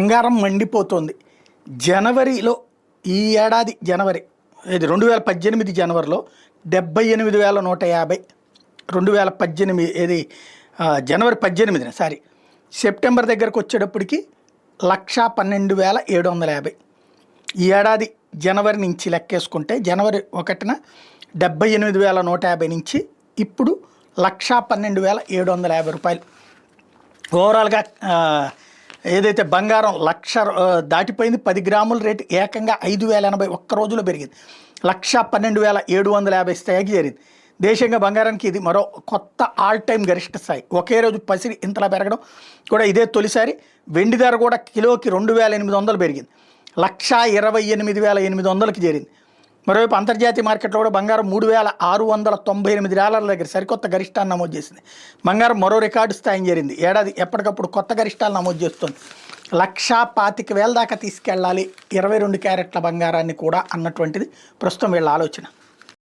బంగారం మండిపోతుంది. జనవరిలో ఈ ఏడాది జనవరి ఇది 2018 జనవరిలో 78,150, 2018 ఇది జనవరి 18న సారీ సెప్టెంబర్ దగ్గరకు వచ్చేటప్పటికి 1,12,750. ఈ ఏడాది జనవరి నుంచి లెక్కేసుకుంటే జనవరి 1న 78,150 నుంచి ఇప్పుడు 1,12,750 రూపాయలు. ఓవరాల్గా ఏదైతే బంగారం దాటిపోయింది, 10 గ్రాముల రేటు ఏకంగా 5,080 ఒక్క రోజులో పెరిగింది. 1,12,750 స్థాయికి చేరింది. దేశంగా బంగారానికి ఇది మరో కొత్త ఆల్ టైమ్ గరిష్ట స్థాయి. ఒకే రోజు పసిరి ఇంతలా పెరగడం కూడా ఇదే తొలిసారి. వెండి ధర కూడా కిలోకి 2,800 పెరిగింది, 1,28,800కి చేరింది. మరోవైపు అంతర్జాతీయ మార్కెట్లో కూడా బంగారం $3,698 దగ్గర సరికొత్త గరిష్టాన్ని నమోదు చేసింది. బంగారం మరో రికార్డు స్థాయిని చేరింది. ఏడాది ఎప్పటికప్పుడు కొత్త గరిష్టాలు నమోదు చేస్తుంది. 1,25,000 దాకా తీసుకెళ్ళాలి 22 క్యారెట్ల బంగారాన్ని కూడా అన్నటువంటిది ప్రస్తుతం వీళ్ళ ఆలోచన.